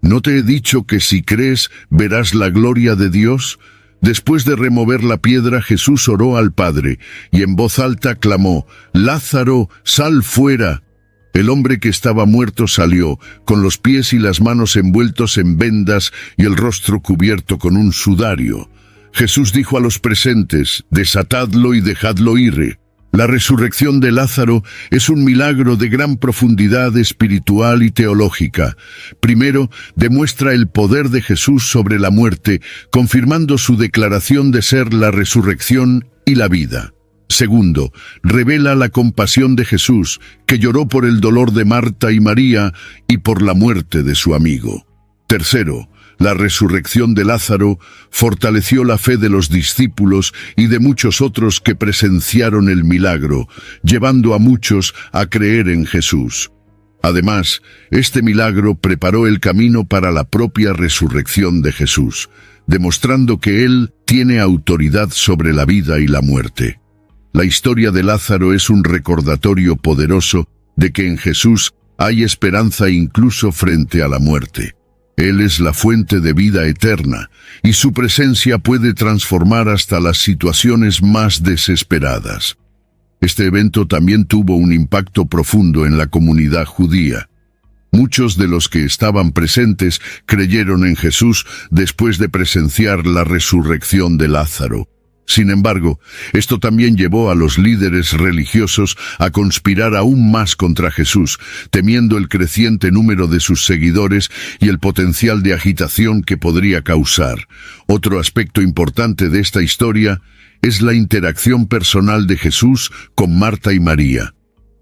¿No te he dicho que si crees verás la gloria de Dios? Después de remover la piedra, Jesús oró al Padre y en voz alta clamó: «Lázaro, sal fuera». El hombre que estaba muerto salió, con los pies y las manos envueltos en vendas y el rostro cubierto con un sudario. Jesús dijo a los presentes: «Desatadlo y dejadlo ir». La resurrección de Lázaro es un milagro de gran profundidad espiritual y teológica. Primero, demuestra el poder de Jesús sobre la muerte, confirmando su declaración de ser la resurrección y la vida. Segundo, revela la compasión de Jesús, que lloró por el dolor de Marta y María y por la muerte de su amigo. Tercero, la resurrección de Lázaro fortaleció la fe de los discípulos y de muchos otros que presenciaron el milagro, llevando a muchos a creer en Jesús. Además, este milagro preparó el camino para la propia resurrección de Jesús, demostrando que Él tiene autoridad sobre la vida y la muerte. La historia de Lázaro es un recordatorio poderoso de que en Jesús hay esperanza incluso frente a la muerte. Él es la fuente de vida eterna, y su presencia puede transformar hasta las situaciones más desesperadas. Este evento también tuvo un impacto profundo en la comunidad judía. Muchos de los que estaban presentes creyeron en Jesús después de presenciar la resurrección de Lázaro. Sin embargo, esto también llevó a los líderes religiosos a conspirar aún más contra Jesús, temiendo el creciente número de sus seguidores y el potencial de agitación que podría causar. Otro aspecto importante de esta historia es la interacción personal de Jesús con Marta y María.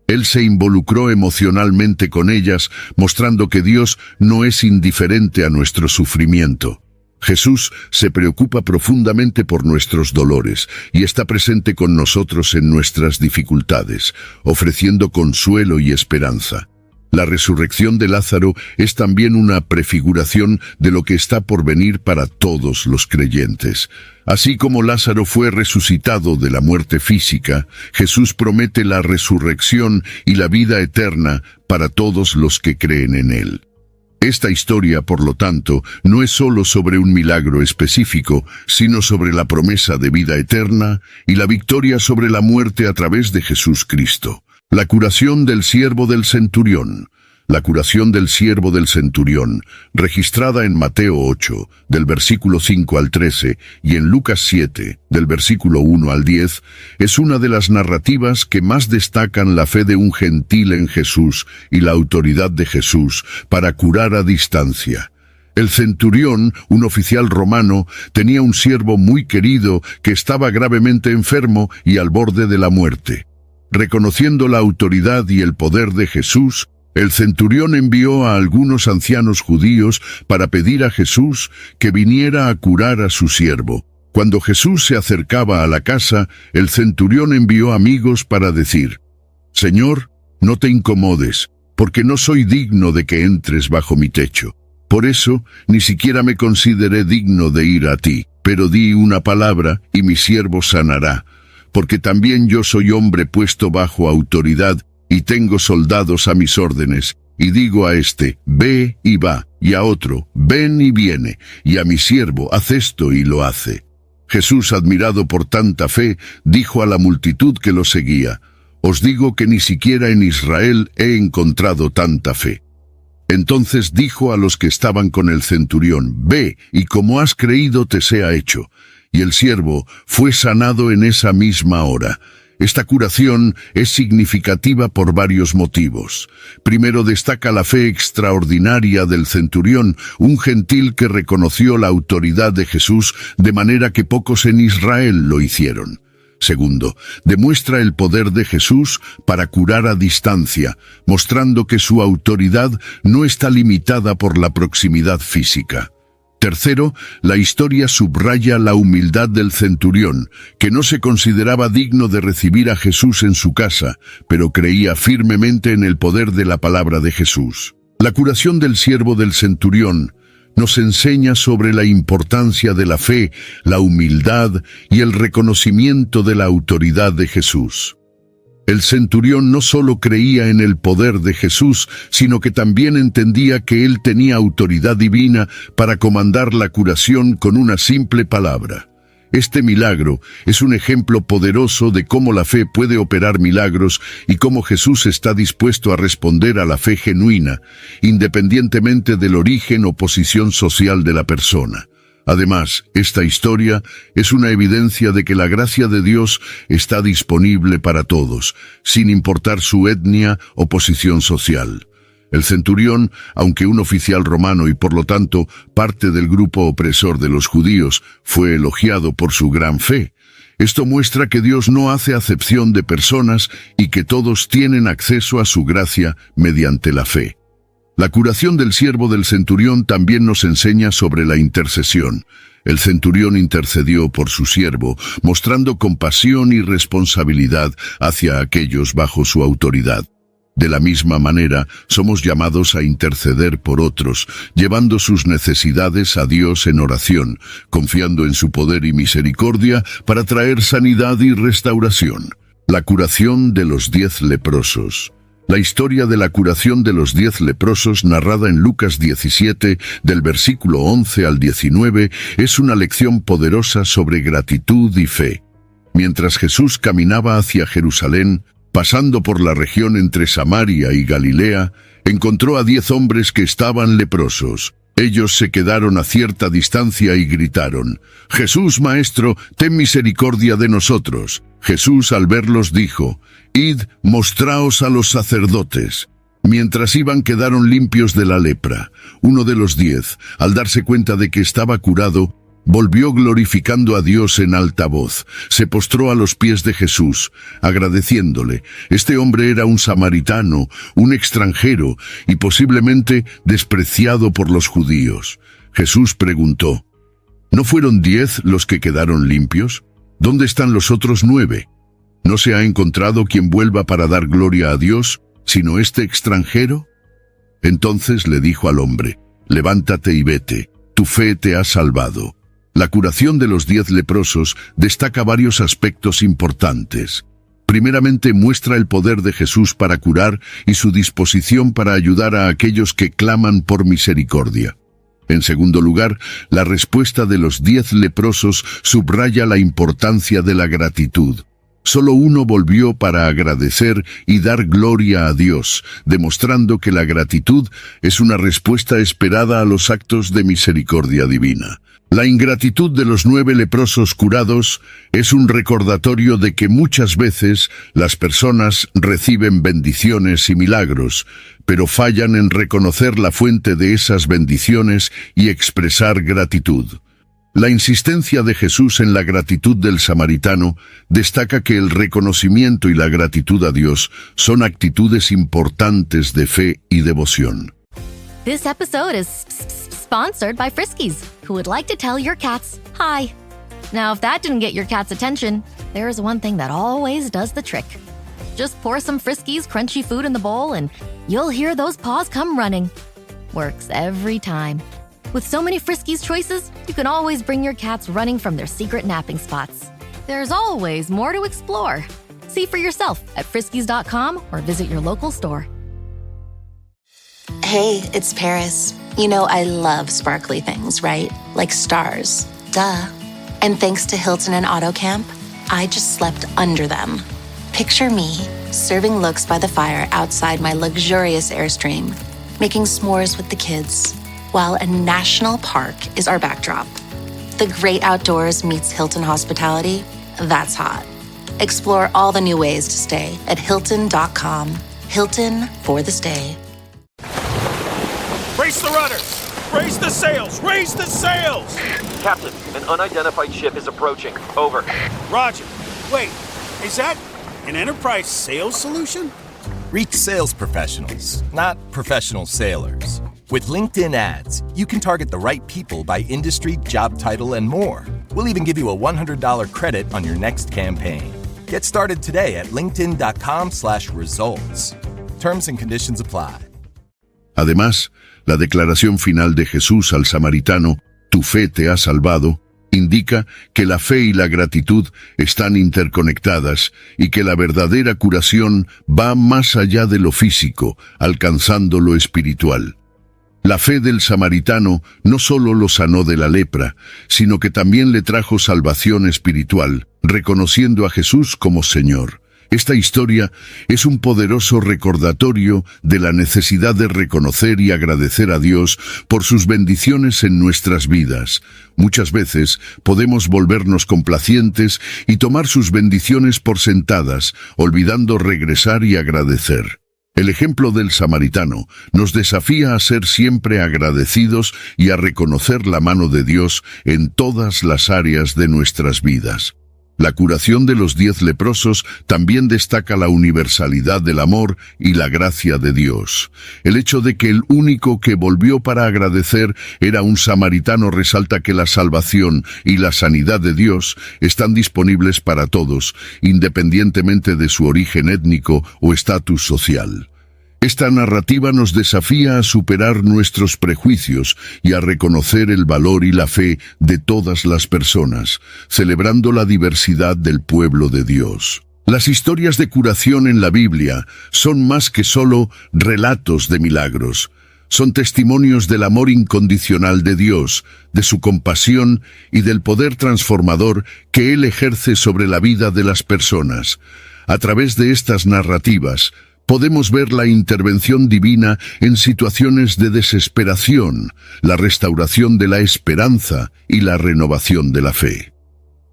Él se involucró emocionalmente con ellas, mostrando que Dios no es indiferente a nuestro sufrimiento. Jesús se preocupa profundamente por nuestros dolores y está presente con nosotros en nuestras dificultades, ofreciendo consuelo y esperanza. La resurrección de Lázaro es también una prefiguración de lo que está por venir para todos los creyentes. Así como Lázaro fue resucitado de la muerte física, Jesús promete la resurrección y la vida eterna para todos los que creen en Él. Esta historia, por lo tanto, no es solo sobre un milagro específico, sino sobre la promesa de vida eterna y la victoria sobre la muerte a través de Jesús Cristo. La curación del siervo del centurión. La curación del siervo del centurión, registrada en Mateo 8, del versículo 5 al 13, y en Lucas 7, del versículo 1 al 10, es una de las narrativas que más destacan la fe de un gentil en Jesús y la autoridad de Jesús para curar a distancia. El centurión, un oficial romano, tenía un siervo muy querido que estaba gravemente enfermo y al borde de la muerte. Reconociendo la autoridad y el poder de Jesús, el centurión envió a algunos ancianos judíos para pedir a Jesús que viniera a curar a su siervo. Cuando Jesús se acercaba a la casa, el centurión envió amigos para decir: «Señor, no te incomodes, porque no soy digno de que entres bajo mi techo. Por eso, ni siquiera me consideré digno de ir a ti, pero di una palabra y mi siervo sanará, porque también yo soy hombre puesto bajo autoridad y tengo soldados a mis órdenes, y digo a este, ve y va, y a otro, ven y viene, y a mi siervo, haz esto y lo hace». Jesús, admirado por tanta fe, dijo a la multitud que lo seguía: «Os digo que ni siquiera en Israel he encontrado tanta fe». Entonces dijo a los que estaban con el centurión: «Ve, y como has creído te sea hecho». Y el siervo fue sanado en esa misma hora. Esta curación es significativa por varios motivos. Primero, destaca la fe extraordinaria del centurión, un gentil que reconoció la autoridad de Jesús de manera que pocos en Israel lo hicieron. Segundo, demuestra el poder de Jesús para curar a distancia, mostrando que su autoridad no está limitada por la proximidad física. Tercero, la historia subraya la humildad del centurión, que no se consideraba digno de recibir a Jesús en su casa, pero creía firmemente en el poder de la palabra de Jesús. La curación del siervo del centurión nos enseña sobre la importancia de la fe, la humildad y el reconocimiento de la autoridad de Jesús. El centurión no solo creía en el poder de Jesús, sino que también entendía que él tenía autoridad divina para comandar la curación con una simple palabra. Este milagro es un ejemplo poderoso de cómo la fe puede operar milagros y cómo Jesús está dispuesto a responder a la fe genuina, independientemente del origen o posición social de la persona. Además, esta historia es una evidencia de que la gracia de Dios está disponible para todos, sin importar su etnia o posición social. El centurión, aunque un oficial romano y por lo tanto parte del grupo opresor de los judíos, fue elogiado por su gran fe. Esto muestra que Dios no hace acepción de personas y que todos tienen acceso a su gracia mediante la fe. La curación del siervo del centurión también nos enseña sobre la intercesión. El centurión intercedió por su siervo, mostrando compasión y responsabilidad hacia aquellos bajo su autoridad. De la misma manera, somos llamados a interceder por otros, llevando sus necesidades a Dios en oración, confiando en su poder y misericordia para traer sanidad y restauración. La curación de los 10 leprosos. La historia de la curación de los 10 leprosos, narrada en Lucas 17, del versículo 11 al 19, es una lección poderosa sobre gratitud y fe. Mientras Jesús caminaba hacia Jerusalén, pasando por la región entre Samaria y Galilea, encontró a 10 hombres que estaban leprosos. Ellos se quedaron a cierta distancia y gritaron: «Jesús, Maestro, ten misericordia de nosotros». Jesús, al verlos, dijo: «Id, mostraos a los sacerdotes». Mientras iban, quedaron limpios de la lepra. Uno de los 10, al darse cuenta de que estaba curado, volvió glorificando a Dios en alta voz. Se postró a los pies de Jesús, agradeciéndole. Este hombre era un samaritano, un extranjero, y posiblemente despreciado por los judíos. Jesús preguntó: ¿No fueron 10 los que quedaron limpios? ¿Dónde están los otros 9? ¿No se ha encontrado quien vuelva para dar gloria a Dios, sino este extranjero? Entonces le dijo al hombre: «Levántate y vete, tu fe te ha salvado». La curación de los 10 leprosos destaca varios aspectos importantes. Primeramente, muestra el poder de Jesús para curar y su disposición para ayudar a aquellos que claman por misericordia. En segundo lugar, la respuesta de los 10 leprosos subraya la importancia de la gratitud. Solo uno volvió para agradecer y dar gloria a Dios, demostrando que la gratitud es una respuesta esperada a los actos de misericordia divina. La ingratitud de los 9 leprosos curados es un recordatorio de que muchas veces las personas reciben bendiciones y milagros, pero fallan en reconocer la fuente de esas bendiciones y expresar gratitud. La insistencia de Jesús en la gratitud del samaritano destaca que el reconocimiento y la gratitud a Dios son actitudes importantes de fe y devoción. This episode is sponsored by Friskies, who would like to tell your cats hi. Now, if that didn't get your cat's attention, there is one thing that always does the trick. Just pour some Friskies crunchy food in the bowl and you'll hear those paws come running. Works every time. With so many Friskies choices, you can always bring your cats running from their secret napping spots. There's always more to explore. See for yourself at friskies.com or visit your local store. Hey, it's Paris. You know I love sparkly things, right? Like stars. Duh. And thanks to Hilton and AutoCamp, I just slept under them. Picture me, serving looks by the fire outside my luxurious Airstream, making s'mores with the kids, while a national park is our backdrop. The great outdoors meets Hilton hospitality. That's hot. Explore all the new ways to stay at Hilton.com. Hilton for the stay. Raise the rudders! Raise the sails! Raise the sails! Captain, an unidentified ship is approaching. Over. Roger. Wait, is that an enterprise sales solution? Reach sales professionals, not professional sailors. With LinkedIn ads, you can target the right people by industry, job title, and more. We'll even give you a $100 credit on your next campaign. Get started today at linkedin.com/results. Terms and conditions apply. Además, la declaración final de Jesús al samaritano, «Tu fe te ha salvado», indica que la fe y la gratitud están interconectadas y que la verdadera curación va más allá de lo físico, alcanzando lo espiritual. La fe del samaritano no solo lo sanó de la lepra, sino que también le trajo salvación espiritual, reconociendo a Jesús como Señor. Esta historia es un poderoso recordatorio de la necesidad de reconocer y agradecer a Dios por sus bendiciones en nuestras vidas. Muchas veces podemos volvernos complacientes y tomar sus bendiciones por sentadas, olvidando regresar y agradecer. El ejemplo del samaritano nos desafía a ser siempre agradecidos y a reconocer la mano de Dios en todas las áreas de nuestras vidas. La curación de los 10 leprosos también destaca la universalidad del amor y la gracia de Dios. El hecho de que el único que volvió para agradecer era un samaritano resalta que la salvación y la sanidad de Dios están disponibles para todos, independientemente de su origen étnico o estatus social. Esta narrativa nos desafía a superar nuestros prejuicios y a reconocer el valor y la fe de todas las personas, celebrando la diversidad del pueblo de Dios. Las historias de curación en la Biblia son más que solo relatos de milagros. Son testimonios del amor incondicional de Dios, de su compasión y del poder transformador que Él ejerce sobre la vida de las personas. A través de estas narrativas, podemos ver la intervención divina en situaciones de desesperación, la restauración de la esperanza y la renovación de la fe.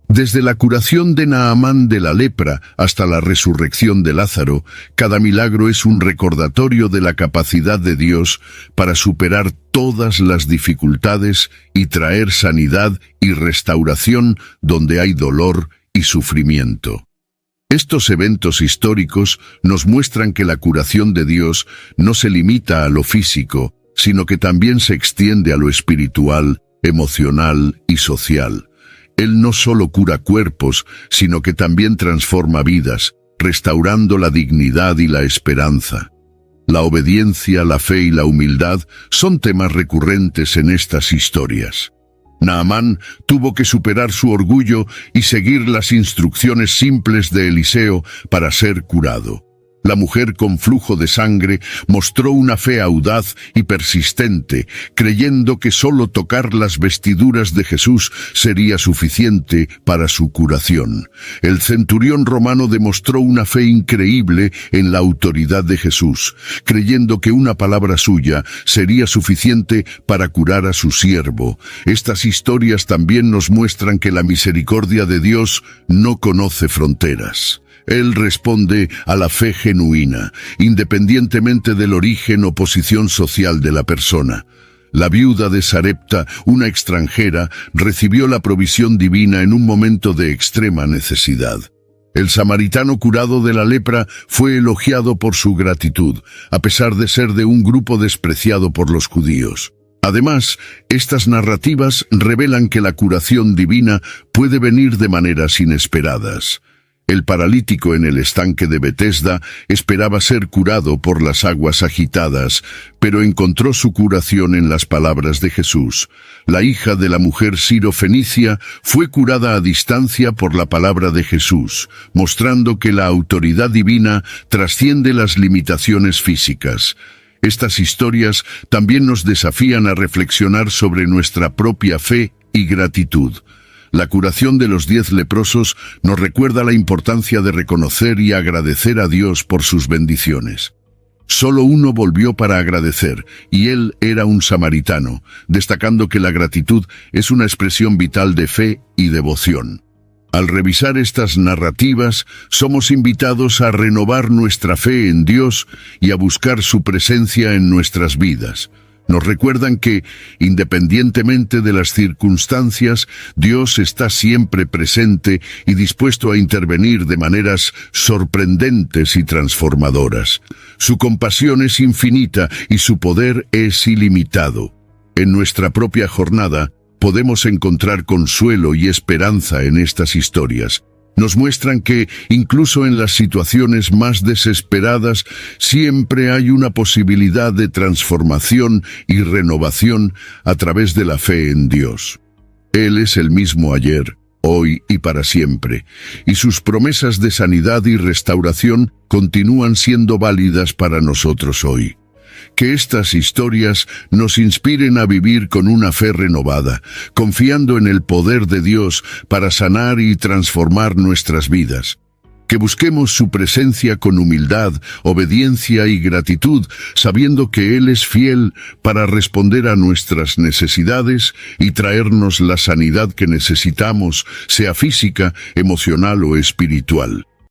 Desde la curación de Naamán de la lepra hasta la resurrección de Lázaro, cada milagro es un recordatorio de la capacidad de Dios para superar todas las dificultades y traer sanidad y restauración donde hay dolor y sufrimiento. Estos eventos históricos nos muestran que la curación de Dios no se limita a lo físico, sino que también se extiende a lo espiritual, emocional y social. Él no solo cura cuerpos, sino que también transforma vidas, restaurando la dignidad y la esperanza. La obediencia, la fe y la humildad son temas recurrentes en estas historias. Naamán tuvo que superar su orgullo y seguir las instrucciones simples de Eliseo para ser curado. La mujer con flujo de sangre mostró una fe audaz y persistente, creyendo que solo tocar las vestiduras de Jesús sería suficiente para su curación. El centurión romano demostró una fe increíble en la autoridad de Jesús, creyendo que una palabra suya sería suficiente para curar a su siervo. Estas historias también nos muestran que la misericordia de Dios no conoce fronteras. Él responde a la fe genuina, independientemente del origen o posición social de la persona. La viuda de Sarepta, una extranjera, recibió la provisión divina en un momento de extrema necesidad. El samaritano curado de la lepra fue elogiado por su gratitud, a pesar de ser de un grupo despreciado por los judíos. Además, estas narrativas revelan que la curación divina puede venir de maneras inesperadas. El paralítico en el estanque de Betesda esperaba ser curado por las aguas agitadas, pero encontró su curación en las palabras de Jesús. La hija de la mujer sirofenicia fue curada a distancia por la palabra de Jesús, mostrando que la autoridad divina trasciende las limitaciones físicas. Estas historias también nos desafían a reflexionar sobre nuestra propia fe y gratitud. La curación de los 10 leprosos nos recuerda la importancia de reconocer y agradecer a Dios por sus bendiciones. Solo uno volvió para agradecer, y él era un samaritano, destacando que la gratitud es una expresión vital de fe y devoción. Al revisar estas narrativas, somos invitados a renovar nuestra fe en Dios y a buscar su presencia en nuestras vidas. Nos recuerdan que, independientemente de las circunstancias, Dios está siempre presente y dispuesto a intervenir de maneras sorprendentes y transformadoras. Su compasión es infinita y su poder es ilimitado. En nuestra propia jornada, podemos encontrar consuelo y esperanza en estas historias. Nos muestran que, incluso en las situaciones más desesperadas, siempre hay una posibilidad de transformación y renovación a través de la fe en Dios. Él es el mismo ayer, hoy y para siempre, y sus promesas de sanidad y restauración continúan siendo válidas para nosotros hoy. Que estas historias nos inspiren a vivir con una fe renovada, confiando en el poder de Dios para sanar y transformar nuestras vidas. Que busquemos su presencia con humildad, obediencia y gratitud, sabiendo que Él es fiel para responder a nuestras necesidades y traernos la sanidad que necesitamos, sea física, emocional o espiritual.